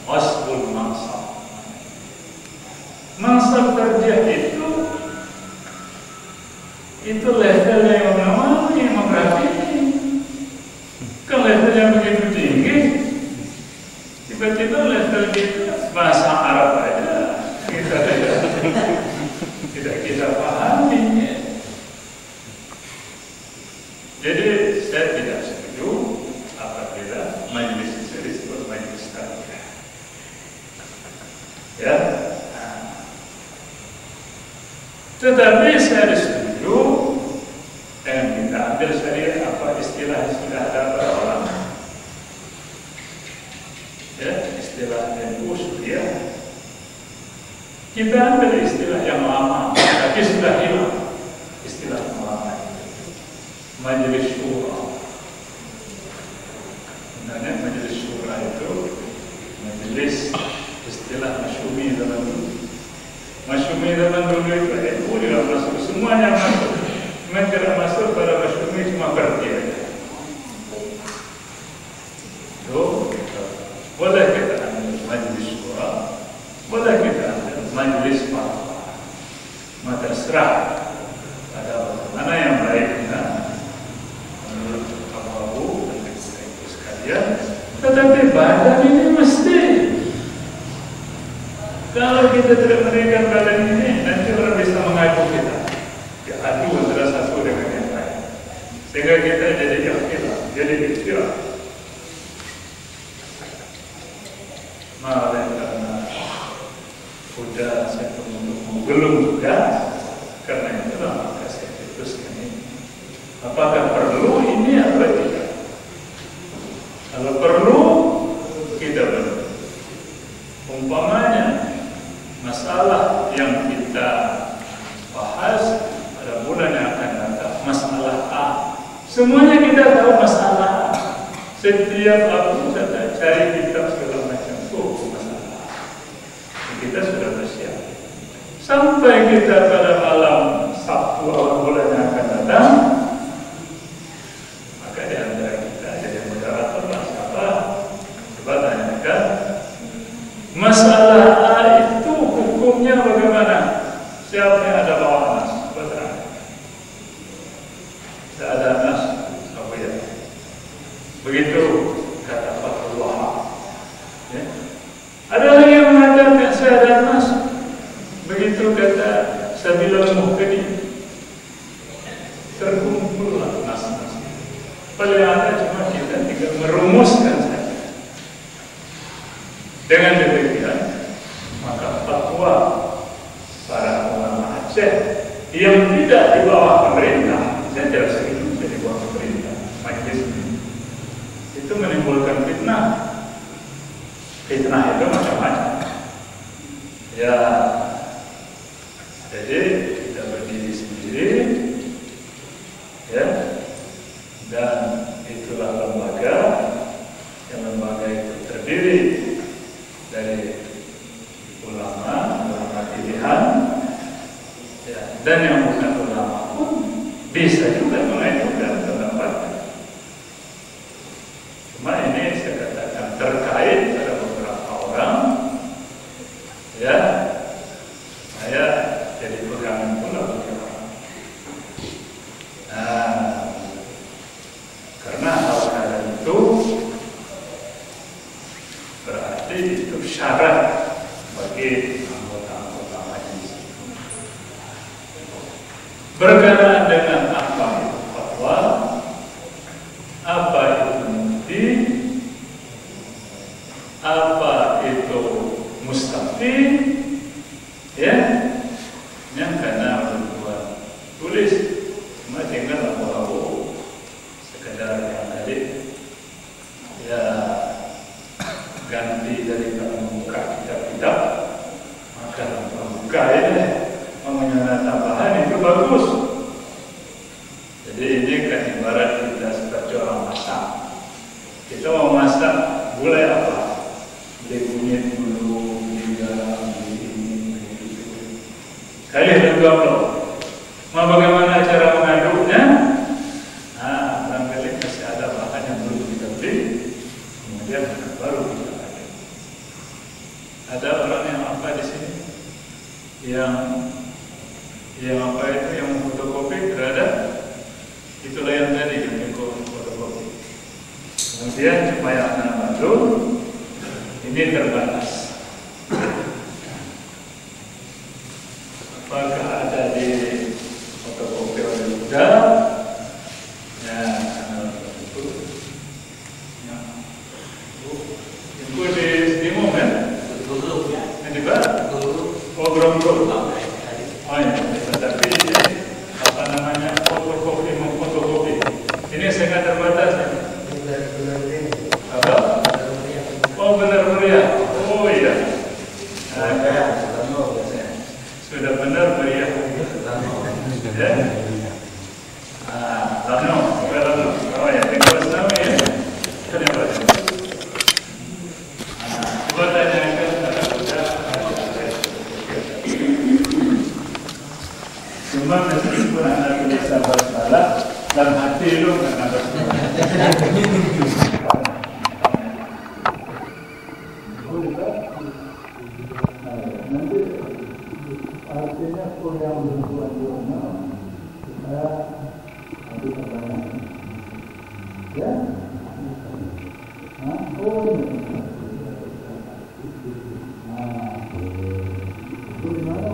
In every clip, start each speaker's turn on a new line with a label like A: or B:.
A: Asbul mangsab. Mangsab terjah itu levelnya yang mana yang memperhatikan. Kan level yang begitu tinggi, tiba-tiba level kita bahasa Arab aja kita tidak kita pahami. Jadi saya tidak setuju apabila majelis itu disebut majelis tarbiyah. Ya. Tetapi saya setuju dengan kita ambil syariat apa istilah yang sudah ada pada orang. Ya, istilah NU Suria. Kita ambil istilah yang lama, tapi sudah hilang istilah yang lama. Majelis Syura. Sebenarnya Majelis Syura itu majelis istilah masyumi zaman dulu. Masyumi zaman dulu itu NU juga masuk, semuanya masuk. Cuma tidak masuk pada masyumi cuma berarti aja. Boleh kita ambil Majelis Syura, boleh kita ambil Majelis Fatwa. Maka terserah pada mana yang baiknya menurut Abu dan ibu sekalian. Tetapi badan ini mesti, kalau kita tidak memberikan badan ini, nanti orang bisa mengadu kita, diadu antara satu dengan yang lain, sehingga kita jadi ikhtilaf, jadi ikhtilaf. Malah karena sudah saya belum juga, karena itulah maka saya putuskan ini. Apakah perlu ini atau tidak? Kalau perlu, kita perlu. Umpamanya masalah yang kita bahas pada bulan yang akan datang, masalah A. Semuanya kita tahu masalah A. Setiap aku sudah cari kitab segala macam. Masalah kita sudah bersiap sampai kita pada malam Sabtu awal bulan yang akan datang, maka di antara kita ada yang moderator siapa? Coba tanyakan masalah A itu hukumnya bagaimana? Siapa yang ada bawa nas? Coba tanya. Tidak ada nas, apa ya? Begitu kata Fathullah. Ya. Ada lagi yang mengatakan saya ada nas. Begitu kata Sabilul Muhtadi. Terkumpullah nas-nas. Paling ada cuma kita tinggal merumuskan saja. Dengan demikian, maka fatwa para ulama Aceh yang tidak di bawah pemerintah, saya tidak setuju di bawah pemerintah, majelis itu menimbulkan fitnah. Fitnah itu macam-macam. Ya, jadi kita berdiri sendiri, ya, dan itulah lembaga. Yang lembaga itu terdiri dari ulama pilihan, ya, dan yang bukan ulama pun bisa juga mengajukan pendapatnya. Cuma ini saya katakan terkait pada beberapa orang, ya, saya jadi pegangan pula bagi orang. Nah, karena hal-hal itu berarti itu syarat bagi anggota-anggota majelis. Berkenaan dengan apa itu fatwa, apa itu mufti, apa itu mustafti, ya, yang karena berbuat tulis, cuma tinggal abu-abu sekedar yang tadi, ya, ganti dari membuka kitab-kitab, maka membuka ini mengenai tambahan itu bagus. Jadi ini kan ibarat kita seperti orang masak. Kita mau masak gulai apa? Beli kunyit dulu, beli garam, beli ini, beli itu. Kali juga belum. Mau bagaimana cara mengaduknya? Nah, barangkali masih ada bahan yang belum kita beli, kemudian baru kita aduk. yang apa itu yang fotokopi terhadap itulah yang tadi yang fotokopi. Kemudian supaya anak baru ini terbatas. Apakah ada di fotokopi oleh Buddha? Ya, itu. Ya. Itu di momen. Di mana? Oh, belum. Oh ya, tapi apa namanya fotokopi. Ini sangat terbatas ya. Apa? Oh, benar meriah. Oh iya. Sudah benar meriah. Ya. Lano. Oh ya, tinggal nama ya. Kenapa? Coba tanyakan cuma meskipun anak bisa bersalah, dalam hati lu nggak bersalah. Nanti artinya pun yang berbuat kita habis pertanyaan. Ya? Itu di mana?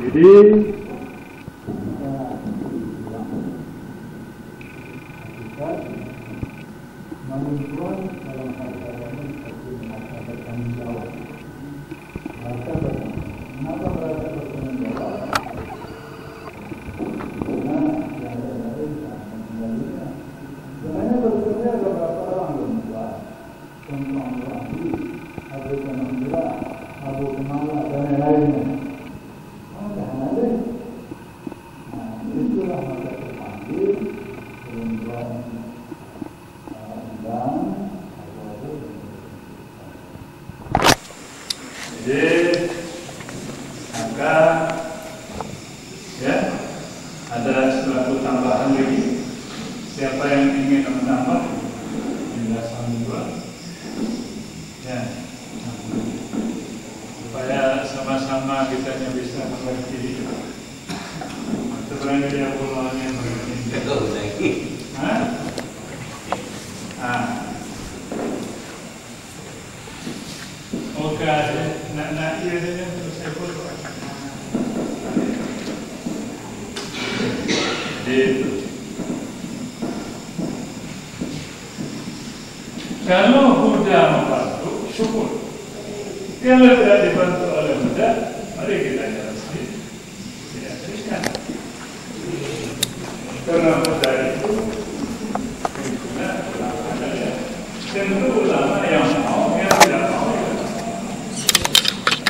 A: Jadi manusia dalam hal ini seperti merasa bertanggung jawab. Kenapa merasa bertanggung jawab? Karena yang lain kembalinya. Sebenarnya berikutnya ada beberapa orang bermula, contoh lagi, Abu Kanamila, Abu Kemala dan lain-lainnya. Itulah maka terpanggil perempuan dan jadi maka ya ada suatu tambahan lagi. Siapa yang ingin menambah penjelasan dua ya supaya sama-sama kita bisa mengerti. Sebenarnya dia pulangnya mengerti. Oke, nak iya dia terus saya pulang. Jadi kalau Buddha membantu, syukur. Kalau tidak dibantu oleh Buddha, mari kita jalan sendiri. Tidak teruskan. Karena Buddha itu tentu ulama yang mau, yang tidak mau.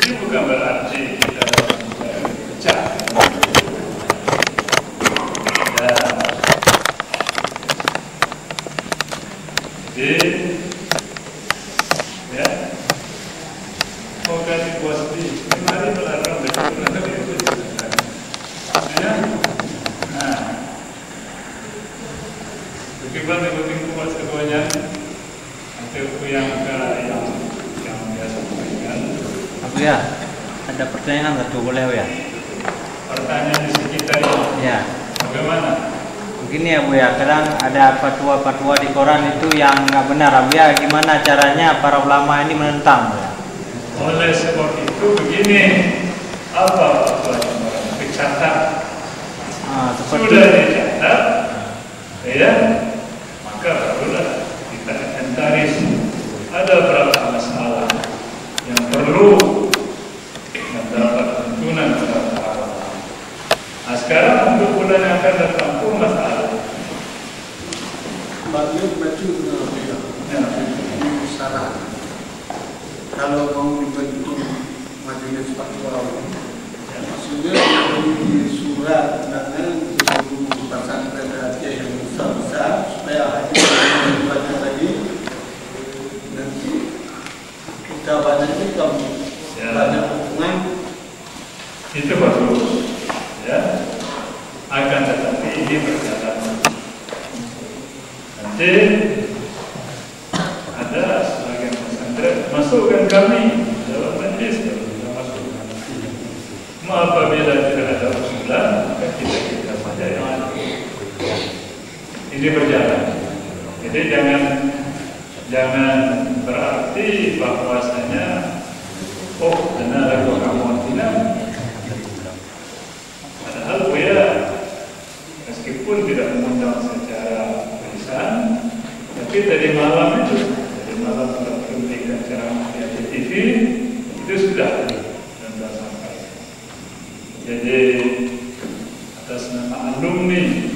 A: Ini bukan berarti kita pecah. Jadi, ya, mau kasih puas di, mari melarang betul-betul itu diselesaikan. Ya, nah, bagaimana penting kuat semuanya, atau yang biasa sampaikan.
B: Abu ya, ada pertanyaan satu boleh ya?
A: Pertanyaan di sekitar ini.
B: Ya.
A: Bagaimana?
B: Begini ya Bu ya, kadang ada fatwa-fatwa di koran itu yang nggak benar Abu ya, gimana caranya para ulama ini menentang Bu ya?
A: Oleh sebab itu begini, apa fatwanya? Dicatat. Sudah dicatat, ya, maka barulah kita inventaris ada berapa masalah yang perlu mendapat tuntunan kepada para ulama. Nah, sekarang untuk bulan yang akan datang pun masalah.
C: Beliau baca dengan salah. Kalau mau dibentuk majelis fatwa, masih juga di surat undangan untuk pesantren Aceh yang besar-besar supaya hadir banyak lagi. Nanti kita banyak kamu banyak hubungan.
A: Itu bagus, ya. Akan tetapi ini berjalan. Nanti ada sebagian pesantren masukkan kami dalam majlis kalau kita masukkan. Apabila tidak ada usulan, maka kita saja yang ada. Ini berjalan. Jadi jangan berarti bahwasanya benar lagu kamu tidak. Padahal Buya meskipun tidak mengundang secara tulisan, tapi tadi malam telah memberikan ceramah di TV itu sudah dan sampai. Jadi atas nama alumni